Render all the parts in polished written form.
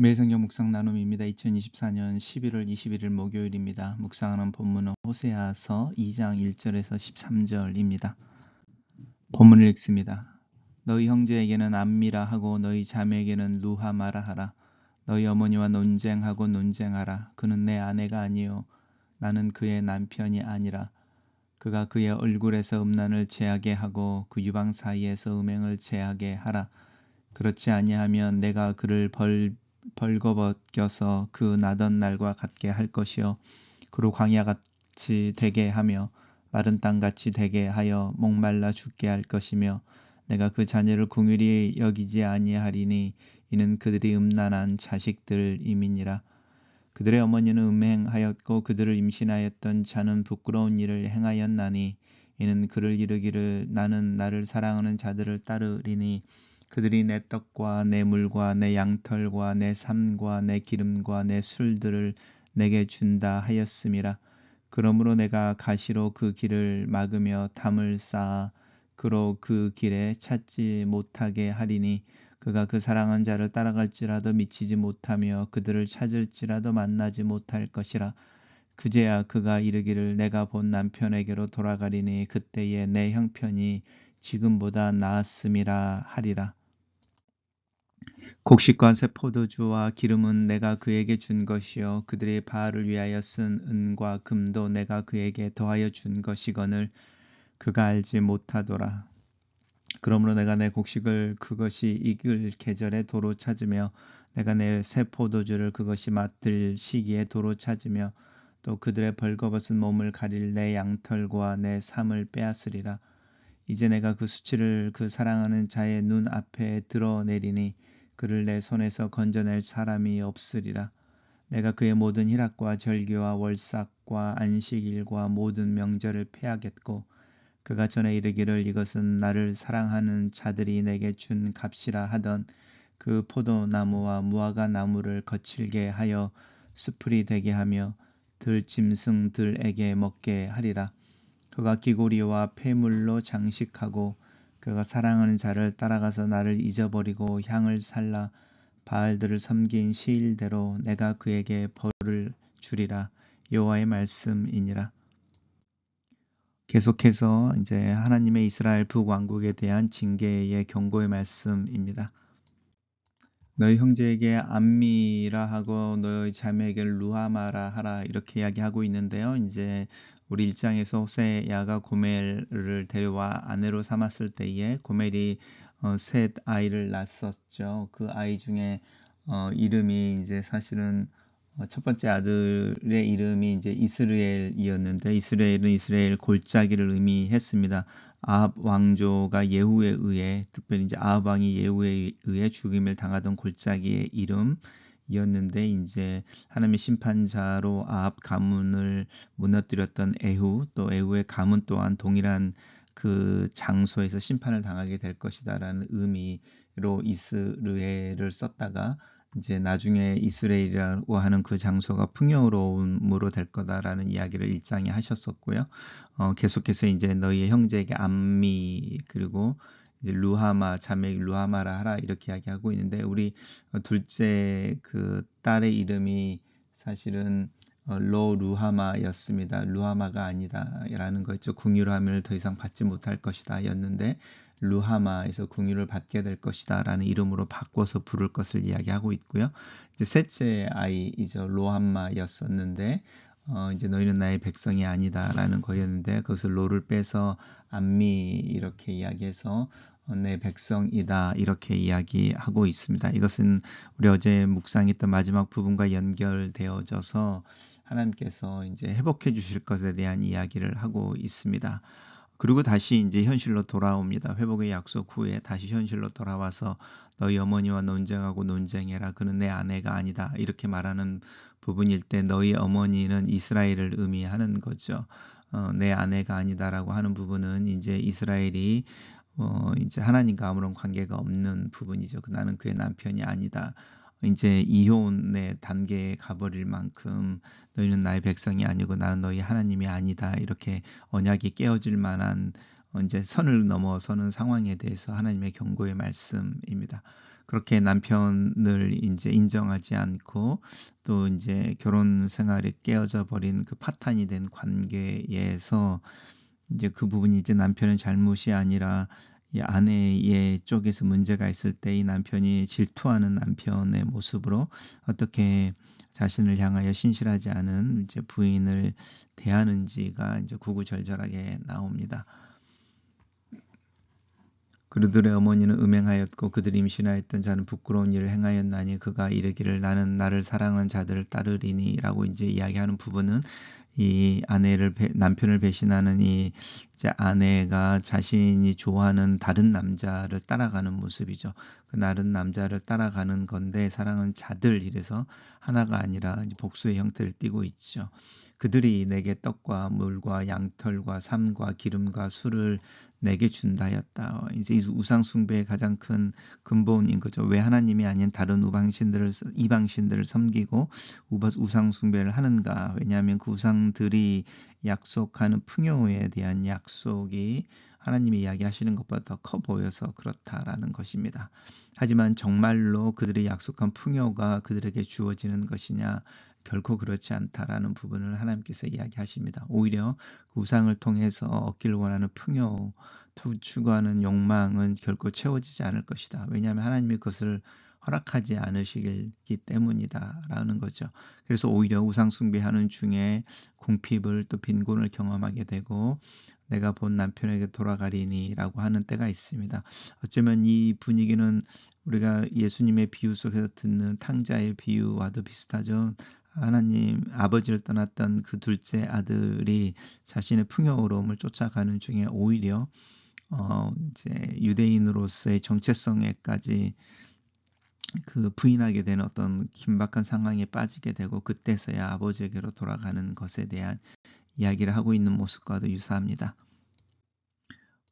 매일성경 묵상 나눔입니다. 2024년 11월 21일 목요일입니다. 묵상하는 본문은 호세아서 2장 1절에서 13절입니다. 본문을 읽습니다. 너희 형제에게는 암미라 하고 너희 자매에게는 루하마라 하라. 너희 어머니와 논쟁하고 논쟁하라. 그는 내 아내가 아니요 나는 그의 남편이 아니라. 그가 그의 얼굴에서 음란을 제하게 하고 그 유방 사이에서 음행을 제하게 하라. 그렇지 아니하면 내가 그를 벌거벗겨서 그 나던 날과 같게 할 것이요 그로 광야같이 되게 하며 마른 땅같이 되게 하여 목말라 죽게 할 것이며 내가 그 자녀를 긍휼히 여기지 아니하리니 이는 그들이 음란한 자식들임이니라. 그들의 어머니는 음행하였고 그들을 임신하였던 자는 부끄러운 일을 행하였나니 이는 그를 이르기를 나는 나를 사랑하는 자들을 따르리니 그들이 내 떡과 내 물과 내 양털과 내 삶과 내 기름과 내 술들을 내게 준다 하였음이라. 그러므로 내가 가시로 그 길을 막으며 담을 쌓아 그로 그 길에 찾지 못하게 하리니 그가 그 사랑한 자를 따라갈지라도 미치지 못하며 그들을 찾을지라도 만나지 못할 것이라. 그제야 그가 이르기를 내가 본 남편에게로 돌아가리니 그때에 내 형편이 지금보다 나았음이라 하리라. 곡식과 새 포도주와 기름은 내가 그에게 준 것이요 그들의 바알을 위하여 쓴 은과 금도 내가 그에게 더하여 준 것이거늘 그가 알지 못하더라. 그러므로 내가 내 곡식을 그것이 익을 계절에 도로 찾으며 내가 내 새 포도주를 그것이 맡을 시기에 도로 찾으며 또 그들의 벌거벗은 몸을 가릴 내 양털과 내 삶을 빼앗으리라. 이제 내가 그 수치를 그 사랑하는 자의 눈 앞에 드러내리니 그를 내 손에서 건져낼 사람이 없으리라. 내가 그의 모든 희락과 절기와 월삭과 안식일과 모든 명절을 패하겠고 그가 전에 이르기를 이것은 나를 사랑하는 자들이 내게 준 값이라 하던 그 포도나무와 무화과 나무를 거칠게 하여 수풀이 되게 하며 들짐승들에게 먹게 하리라. 그가 기고리와 폐물로 장식하고 그가 사랑하는 자를 따라가서 나를 잊어버리고 향을 살라 바알들을 섬긴 시일대로 내가 그에게 벌을 주리라. 여호와의 말씀이니라. 계속해서 이제 하나님의 이스라엘 북왕국에 대한 징계의 경고의 말씀입니다. 너희 형제에게 암미라 하고 너희 자매에게 루하마라 하라 이렇게 이야기하고 있는데요. 이제 우리 1장에서 호세야가 고멜을 데려와 아내로 삼았을 때에 고멜이 셋 아이를 낳았었죠. 그 아이 중에 이름이 이제 사실은 첫 번째 아들의 이름이 이제 이스라엘이었는데 이스라엘은 이스라엘 골짜기를 의미했습니다. 아합 왕조가 예후에 의해 특별히 이제 아합 왕이 예후에 의해 죽임을 당하던 골짜기의 이름이었는데 이제 하나님의 심판자로 아합 가문을 무너뜨렸던 에후 또 에후의 가문 또한 동일한 그 장소에서 심판을 당하게 될 것이다라는 의미로 이스라엘을 썼다가 이제 나중에 이스라엘이라고 하는 그 장소가 풍요로움으로 될 거다라는 이야기를 1장에 하셨었고요. 계속해서 이제 너희의 형제에게 암미 그리고 이제 루하마 자매 루하마라 하라 이렇게 이야기하고 있는데 우리 둘째 그 딸의 이름이 사실은 로 루하마였습니다. 루하마가 아니다라는 거였죠. 궁유함을 더 이상 받지 못할 것이다 였는데 루하마에서 궁유를 받게 될 것이다 라는 이름으로 바꿔서 부를 것을 이야기하고 있고요. 이제 셋째 아이이죠. 로함마였었는데 이제 너희는 나의 백성이 아니다 라는 거였는데 거기서 로를 빼서 암미 이렇게 이야기해서 내 백성이다 이렇게 이야기하고 있습니다. 이것은 우리 어제 묵상했던 마지막 부분과 연결되어져서 하나님께서 이제 회복해 주실 것에 대한 이야기를 하고 있습니다. 그리고 다시 이제 현실로 돌아옵니다. 회복의 약속 후에 다시 현실로 돌아와서 너희 어머니와 논쟁하고 논쟁해라. 그는 내 아내가 아니다. 이렇게 말하는 부분일 때 너희 어머니는 이스라엘을 의미하는 거죠. 내 아내가 아니다라고 하는 부분은 이제 이스라엘이 이제 하나님과 아무런 관계가 없는 부분이죠. 나는 그의 남편이 아니다. 이제 이혼의 단계에 가버릴 만큼 너희는 나의 백성이 아니고 나는 너희 하나님이 아니다. 이렇게 언약이 깨어질 만한 이제 선을 넘어서는 상황에 대해서 하나님의 경고의 말씀입니다. 그렇게 남편을 이제 인정하지 않고 또 이제 결혼 생활이 깨어져 버린 그 파탄이 된 관계에서 이제 그 부분이 이제 남편의 잘못이 아니라 이 아내의 쪽에서 문제가 있을 때 이 남편이 질투하는 남편의 모습으로 어떻게 자신을 향하여 신실하지 않은 이제 부인을 대하는지가 이제 구구절절하게 나옵니다. 그들의 어머니는 음행하였고 그들이 임신하였던 자는 부끄러운 일을 행하였나니 그가 이르기를 나는 나를 사랑하는 자들을 따르리니라고 이제 이야기하는 부분은 이 남편을 배신하는 이 이제 아내가 자신이 좋아하는 다른 남자를 따라가는 모습이죠. 그 다른 남자를 따라가는 건데 사랑하는 자들 이래서 하나가 아니라 복수의 형태를 띠고 있죠. 그들이 내게 떡과 물과 양털과 삼과 기름과 술을 내게 준다 하였다. 이제 우상 숭배의 가장 큰 근본인 거죠. 왜 하나님이 아닌 다른 이방신들을 섬기고 우상 숭배를 하는가? 왜냐하면 그 우상들이 약속하는 풍요에 대한 약속이 하나님이 이야기하시는 것보다 더 커 보여서 그렇다라는 것입니다. 하지만 정말로 그들이 약속한 풍요가 그들에게 주어지는 것이냐? 결코 그렇지 않다라는 부분을 하나님께서 이야기하십니다. 오히려 그 우상을 통해서 얻기를 원하는 풍요, 추구하는 욕망은 결코 채워지지 않을 것이다. 왜냐하면 하나님이 그것을 허락하지 않으시기 때문이다라는 거죠. 그래서 오히려 우상 숭배하는 중에 궁핍을 또 빈곤을 경험하게 되고 내가 본 남편에게 돌아가리니라고 하는 때가 있습니다. 어쩌면 이 분위기는 우리가 예수님의 비유 속에서 듣는 탕자의 비유와도 비슷하죠. 하나님 아버지를 떠났던 그 둘째 아들이 자신의 풍요로움을 쫓아가는 중에 오히려 이제 유대인으로서의 정체성에까지 그 부인하게 되는 어떤 긴박한 상황에 빠지게 되고 그때서야 아버지에게로 돌아가는 것에 대한 이야기를 하고 있는 모습과도 유사합니다.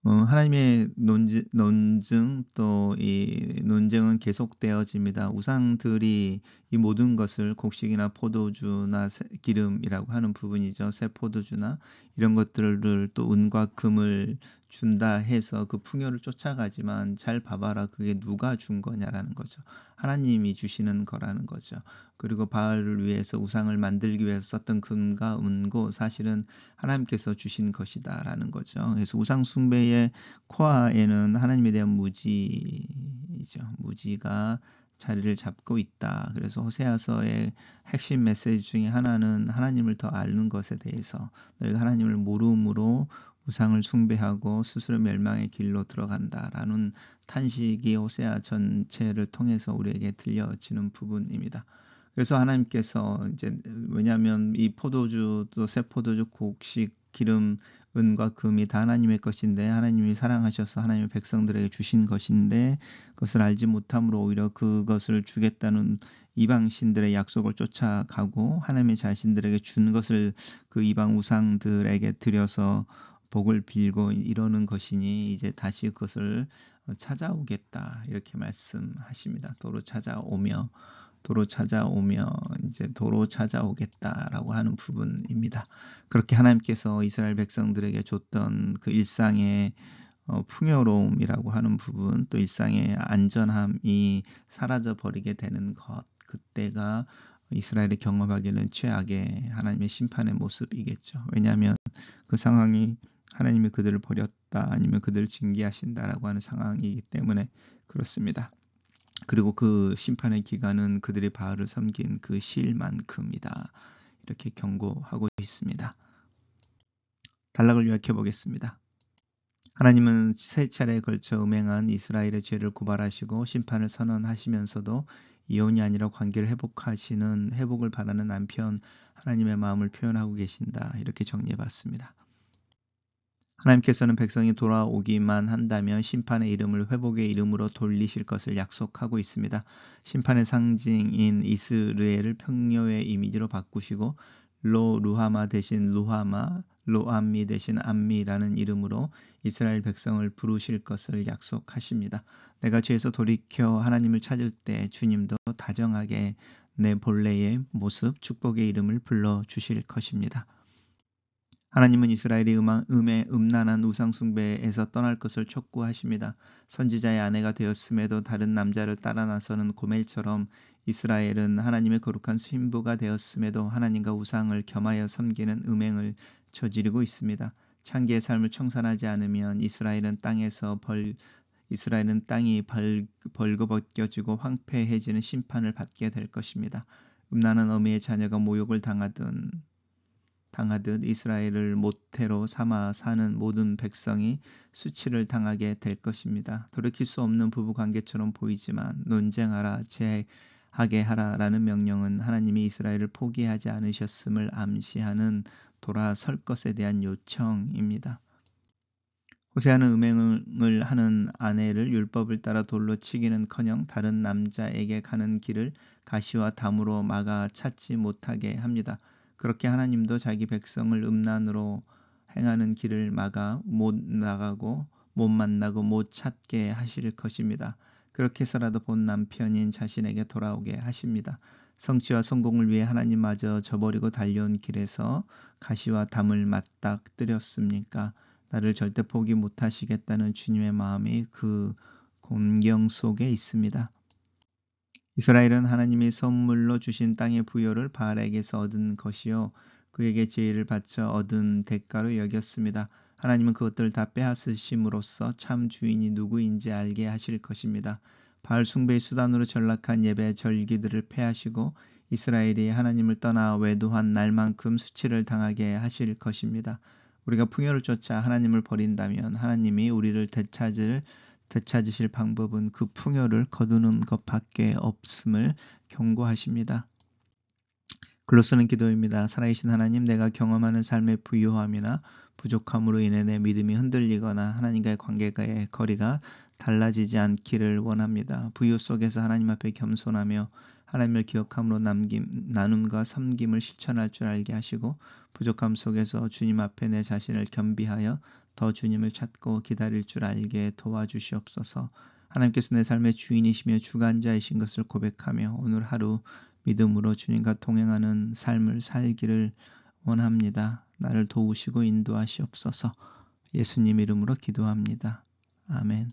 하나님의 논증 또 이 논쟁은 계속되어집니다. 우상들이 이 모든 것을 곡식이나 포도주나 기름이라고 하는 부분이죠. 새 포도주나 이런 것들을 또 은과 금을 준다 해서 그 풍요를 쫓아가지만 잘 봐봐라 그게 누가 준 거냐라는 거죠. 하나님이 주시는 거라는 거죠. 그리고 바알을 위해서 우상을 만들기 위해서 썼던 금과 은고 사실은 하나님께서 주신 것이다라는 거죠. 그래서 우상 숭배의 코아에는 하나님에 대한 무지이죠. 무지가 자리를 잡고 있다. 그래서 호세아서의 핵심 메시지 중에 하나는 하나님을 더 아는 것에 대해서 너희가 하나님을 모름으로 우상을 숭배하고 스스로 멸망의 길로 들어간다라는 탄식이 호세아 전체를 통해서 우리에게 들려지는 부분입니다. 그래서 하나님께서 이제 왜냐하면 이 포도주 또 새 포도주 곡식 기름 은과 금이 다 하나님의 것인데 하나님이 사랑하셔서 하나님의 백성들에게 주신 것인데 그것을 알지 못함으로 오히려 그것을 주겠다는 이방신들의 약속을 쫓아가고 하나님의 자신들에게 준 것을 그 이방 우상들에게 드려서 복을 빌고 이러는 것이니 이제 다시 그것을 찾아오겠다 이렇게 말씀하십니다. 도로 찾아오겠다라고 하는 부분입니다. 그렇게 하나님께서 이스라엘 백성들에게 줬던 그 일상의 풍요로움이라고 하는 부분, 또 일상의 안전함이 사라져 버리게 되는 것, 그때가 이스라엘이 경험하기에는 최악의 하나님의 심판의 모습이겠죠. 왜냐하면 그 상황이 하나님이 그들을 버렸다 아니면 그들을 징계하신다라고 하는 상황이기 때문에 그렇습니다. 그리고 그 심판의 기간은 그들이 바알을 섬긴 그 시일만큼이다. 이렇게 경고하고 있습니다. 단락을 요약해 보겠습니다. 하나님은 세 차례에 걸쳐 음행한 이스라엘의 죄를 고발하시고 심판을 선언하시면서도 이혼이 아니라 관계를 회복을 바라는 남편 하나님의 마음을 표현하고 계신다. 이렇게 정리해 봤습니다. 하나님께서는 백성이 돌아오기만 한다면 심판의 이름을 회복의 이름으로 돌리실 것을 약속하고 있습니다. 심판의 상징인 이스라엘을 평요의 이미지로 바꾸시고 루하마 대신 루하마, 로암미 대신 암미라는 이름으로 이스라엘 백성을 부르실 것을 약속하십니다. 내가 죄에서 돌이켜 하나님을 찾을 때 주님도 다정하게 내 본래의 모습, 축복의 이름을 불러주실 것입니다. 하나님은 이스라엘이 음란한 우상 숭배에서 떠날 것을 촉구하십니다. 선지자의 아내가 되었음에도 다른 남자를 따라 나서는 고멜처럼 이스라엘은 하나님의 거룩한 신부가 되었음에도 하나님과 우상을 겸하여 섬기는 음행을 저지르고 있습니다. 창기의 삶을 청산하지 않으면 이스라엘은 땅이 벌거벗겨지고 황폐해지는 심판을 받게 될 것입니다. 음란한 어미의 자녀가 모욕을 당하듯 이스라엘을 모태로 삼아 사는 모든 백성이 수치를 당하게 될 것입니다. 돌이킬 수 없는 부부관계처럼 보이지만 논쟁하라, 제하게 하라라는 명령은 하나님이 이스라엘을 포기하지 않으셨음을 암시하는 돌아설 것에 대한 요청입니다. 호세아는 음행을 하는 아내를 율법을 따라 돌로 치기는커녕 다른 남자에게 가는 길을 가시와 담으로 막아 찾지 못하게 합니다. 그렇게 하나님도 자기 백성을 음란으로 행하는 길을 막아 못 만나고 못 찾게 하실 것입니다. 그렇게 해서라도 본 남편인 자신에게 돌아오게 하십니다. 성취와 성공을 위해 하나님마저 저버리고 달려온 길에서 가시와 담을 맞닥뜨렸습니까? 나를 절대 포기 못하시겠다는 주님의 마음이 그 공경 속에 있습니다. 이스라엘은 하나님이 선물로 주신 땅의 부여를 바알에게서 얻은 것이요 그에게 제의를 바쳐 얻은 대가로 여겼습니다. 하나님은 그것들을 다 빼앗으심으로써 참 주인이 누구인지 알게 하실 것입니다. 바알 숭배의 수단으로 전락한 예배 절기들을 폐하시고 이스라엘이 하나님을 떠나 외도한 날만큼 수치를 당하게 하실 것입니다. 우리가 풍요를 쫓아 하나님을 버린다면 하나님이 우리를 되찾으실 방법은 그 풍요를 거두는 것밖에 없음을 경고하십니다. 글로쓰는 기도입니다. 살아계신 하나님, 내가 경험하는 삶의 부유함이나 부족함으로 인해 내 믿음이 흔들리거나 하나님과의 관계가의 거리가 달라지지 않기를 원합니다. 부유 속에서 하나님 앞에 겸손하며 하나님을 기억함으로 나눔과 섬김을 실천할 줄 알게 하시고 부족함 속에서 주님 앞에 내 자신을 겸비하여 더 주님을 찾고 기다릴 줄 알게 도와주시옵소서. 하나님께서 내 삶의 주인이시며 주관자이신 것을 고백하며 오늘 하루 믿음으로 주님과 동행하는 삶을 살기를 원합니다. 나를 도우시고 인도하시옵소서. 예수님 이름으로 기도합니다. 아멘.